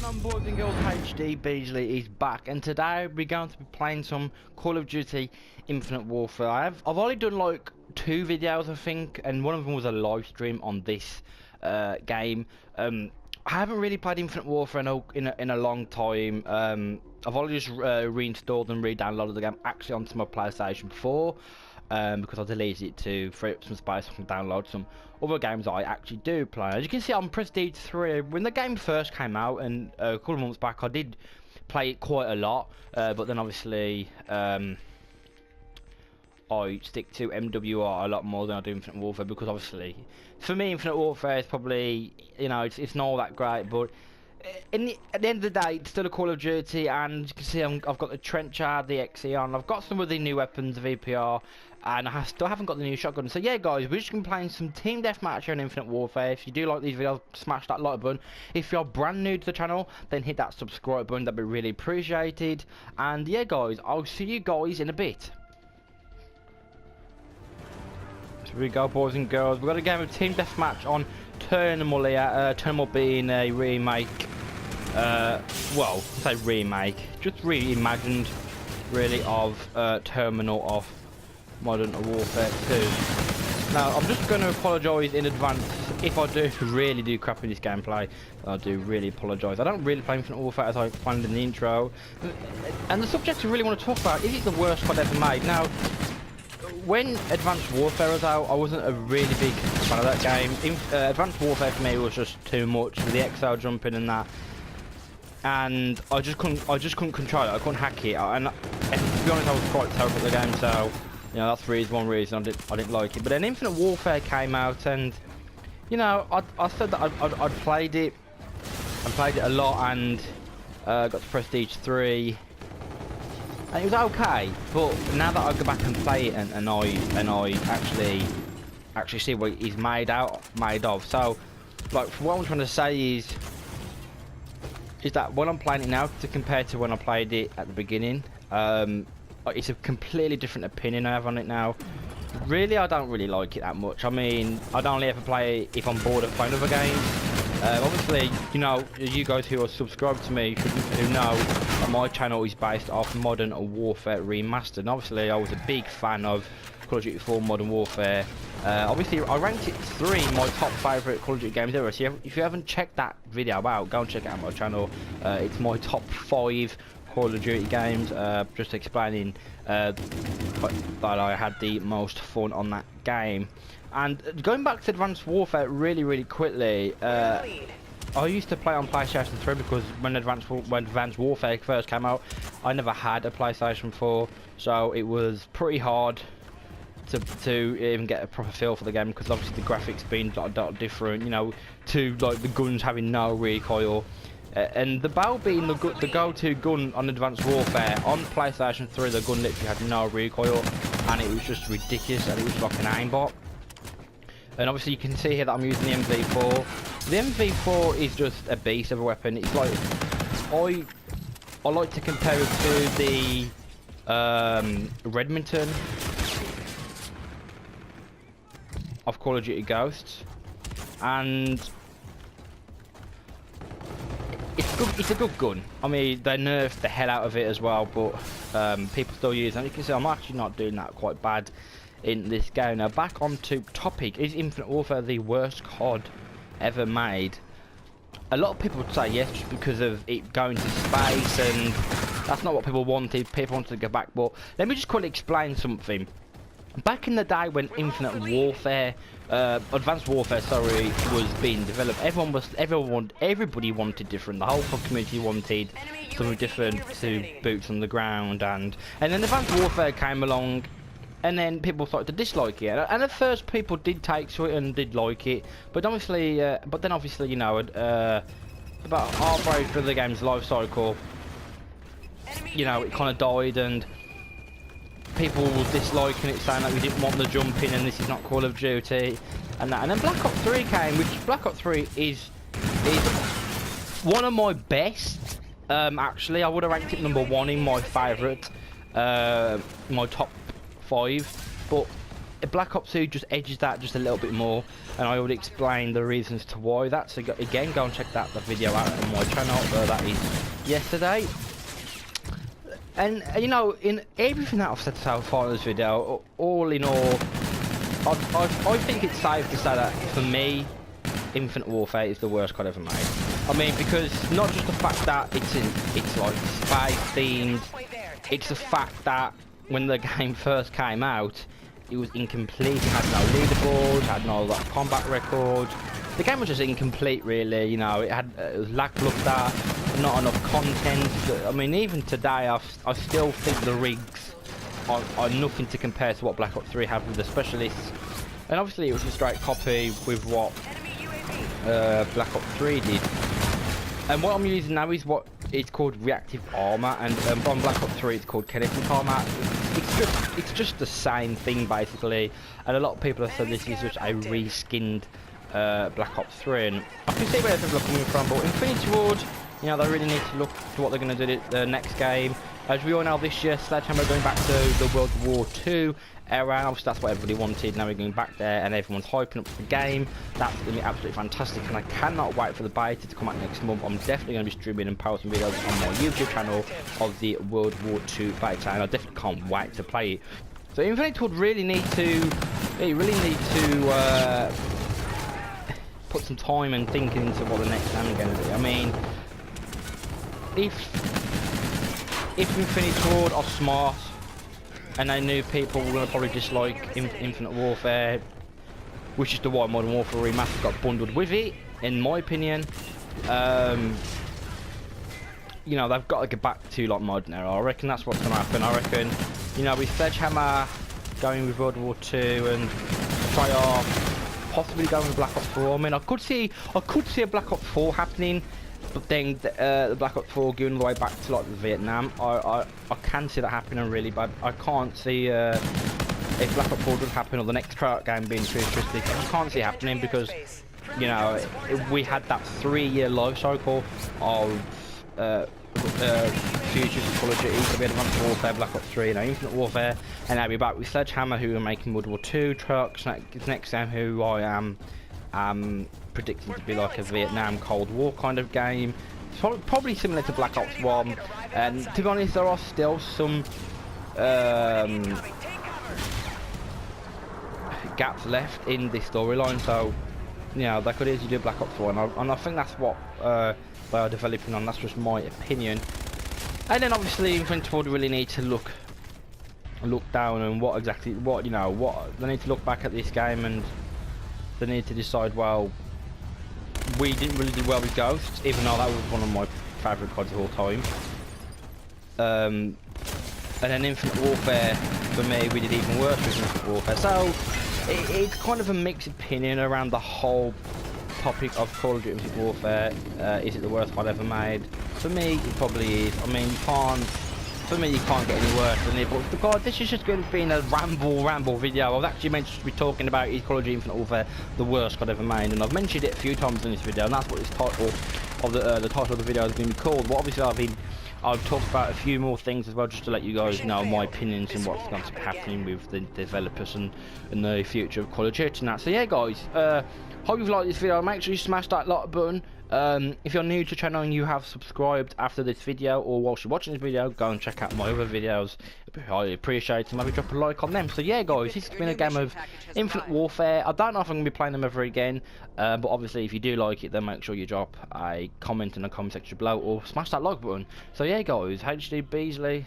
going on, boys and girls? HD Beasley is back, and today we're going to be playing some Call of Duty Infinite Warfare. I've only done like 2 videos, I think, and one of them was a live stream on this game. I haven't really played Infinite Warfare in a long time. I've only just reinstalled and re-downloaded the game actually onto my PlayStation 4. Because I deleted it to free up some space. I can download some other games that I actually do play. As you can see, I'm Prestige 3. When the game first came out, and a couple of months back, I did play it quite a lot. But then obviously, I stick to MWR a lot more than I do Infinite Warfare, because obviously, for me, Infinite Warfare is probably, you know, it's not all that great, but at the end of the day, it's still a Call of Duty, and you can see I've got the Trencher, the XE on. I've got some of the new weapons, the VPR, and I still haven't got the new shotgun. So yeah, guys, we're just going to be playing some Team Deathmatch here in Infinite Warfare. If you do like these videos, smash that like button. If you're brand new to the channel, then hit that subscribe button. That'd be really appreciated. And yeah, guys, I'll see you guys in a bit. So here we go, boys and girls. We've got a game of Team Deathmatch on Terminal here. Terminal being a remake. Well, say remake, just reimagined, really, of Terminal of Modern Warfare 2. Now, I'm just going to apologise in advance if I do really do crap in this gameplay. I do really apologise. I don't really play Infinite Warfare, as I planned in the intro. And the subject I really want to talk about, is it the worst COD ever made? Now, when Advanced Warfare was out, I wasn't a really big fan of that game. Advanced Warfare for me was just too much, with the XL jumping and that. And I just couldn't control it. I couldn't hack it. And to be honest, I was quite terrible at the game. So, you know, that's one reason I didn't like it. But then Infinite Warfare came out, and you know, I said that I'd played it. I played it a lot, and got to Prestige 3, and it was okay. But now that I go back and play it, and I actually see what it's made of. So, like, what I'm trying to say is that when I'm playing it now, to compare to when I played it at the beginning, it's a completely different opinion I have on it now. Really, I don't really like it that much. I mean, I'd only ever play it if I'm bored of playing other games. Obviously, you know, you guys who are subscribed to me who know that my channel is based off Modern Warfare Remastered. And obviously, I was a big fan of Call of Duty 4 Modern Warfare. Obviously, I ranked it 3 my top favourite Call of Duty games ever. So if you haven't checked that video out, go and check it out on my channel. It's my top 5 Call of Duty games. Just explaining that I had the most fun on that game. And going back to Advanced Warfare really quickly, I used to play on PlayStation 3 because when Advanced Warfare first came out, I never had a PlayStation 4, so it was pretty hard to even get a proper feel for the game, because obviously the graphics being like different, you know, to like the guns having no recoil, and the bow being the go-to gun on Advanced Warfare. On PlayStation 3, the gun literally had no recoil, and it was just ridiculous, and it was like an aimbot. And obviously you can see here that I'm using the MV4. The MV4 is just a beast of a weapon. It's like, I like to compare it to the Redmington of Call of Duty Ghosts, and it's a good gun. I mean, they nerfed the hell out of it as well, but people still use it. And you can see I'm actually not doing that quite bad in this game. Now, back onto topic: is Infinite Warfare the worst COD ever made? A lot of people would say yes, just because of it going to space, and that's not what people wanted. People wanted to go back. But let me just quickly explain something. Back in the day when Infinite Warfare, Advanced Warfare, sorry, was being developed, everybody wanted different. The whole community wanted something different to boots on the ground, and then Advanced Warfare came along, and then people started to dislike it. And at first, people did take to it and did like it, but obviously, you know, about halfway through the game's life cycle, you know, it kind of died, and people were disliking it, saying that we didn't want the jumping and this is not Call of Duty and that. And then Black Ops 3 came, which Black Ops 3 is one of my best. Actually, I would have ranked it #1 in my favourite, my top 5. But Black Ops 2 just edges that just a little bit more, and I would explain the reasons to why that. So again, go and check the video out on my channel. That is yesterday. And you know, in everything that I've said so far in this video, all in all, I think it's safe to say that for me, Infinite Warfare is the worst COD ever made. I mean, because not just the fact that it's like space themed, it's the fact that when the game first came out, it was incomplete. It had no leaderboard, had no like combat record. The game was just incomplete, really. You know, it was lackluster, not enough content. I mean, even today, I still think the rigs are nothing to compare to what Black Ops 3 had with the specialists. And obviously, it was a straight copy with what Black Ops 3 did. And what I'm using now is what it's called reactive armor, and on Black Ops 3 it's called kinetic armor. It's just the same thing basically, and a lot of people have said this is just a reskinned Black Ops 3, and I can see where people are coming from. But Infinity Ward, you know, they really need to look to what they're going to do the next game. As we all know, this year Sledgehammer are going back to the World War II era. Obviously, that's what everybody wanted. Now we're going back there, and everyone's hyping up the game. That's going to be absolutely fantastic, and I cannot wait for the beta to come out next month. I'm definitely going to be streaming and posting videos on my YouTube channel of the World War II beta, and I definitely can't wait to play it. So Infinity Ward really need to put some time and thinking into what the next game is going to be. I mean, if Infinity Ward are smart, and they knew people were going to probably dislike Infinite Warfare, which is the why Modern Warfare Remastered got bundled with it, in my opinion. You know, they've got to get back to like modern era. I reckon that's what's going to happen. I reckon, you know, with Sledgehammer going with World War II and Treyarch possibly going with Black Ops 4. I mean, I could see a Black Ops 4 happening. But then the Black Ops 4 going all the way back to like Vietnam, I can see that happening really, but I can't see if Black Ops 4 does happen or the next Treyarch game being futuristic. I just can't see it happening because, you know, we had that 3-year life cycle of futuristic Call of Duty. So we had Advanced Warfare, Black Ops 3, and Infinite Warfare, and now we're back with Sledgehammer, who are making World War II. Treyarch next game, who I am predicting to be like a Vietnam Cold War kind of game. It's probably similar to Black Ops 1, and to be honest, there are still some gaps left in this storyline, so you know, they could easily do Black Ops 4, and I think that's what they are developing on. That's just my opinion. And then obviously Infinity Ward really need to look down and what they need to look back at this game, and they need to decide, well, we didn't really do well with Ghosts, even though that was one of my favourite CODs of all time. And then Infinite Warfare, for me, we did even worse with Infinite Warfare. So it's kind of a mixed opinion around the whole topic of Call of Duty Infinite Warfare. Is it the worst COD ever made? For me, it probably is. I mean, for me, you can't get any worse than it. But God, this is just going to be a ramble video. I've actually meant to be talking about is Call of Duty Infinite Warfare the worst COD ever made, and I've mentioned it a few times in this video, and that's what this title of the title of the video is going to be called. But obviously, I've talked about a few more things as well, just to let you guys know my opinions and what's going to be happening with the developers and the future of Call of Duty and that. So yeah, guys, hope you've liked this video. Make sure you smash that like button. If you're new to the channel and you have subscribed after this video, or whilst you're watching this video, go and check out my other videos. It'd be highly appreciated. Maybe drop a like on them. So yeah, guys, this has been a game of Infinite Warfare. I don't know if I'm going to be playing them ever again, but obviously if you do like it, then make sure you drop a comment in the comment section below, or smash that like button. So yeah, guys, HD Beasley.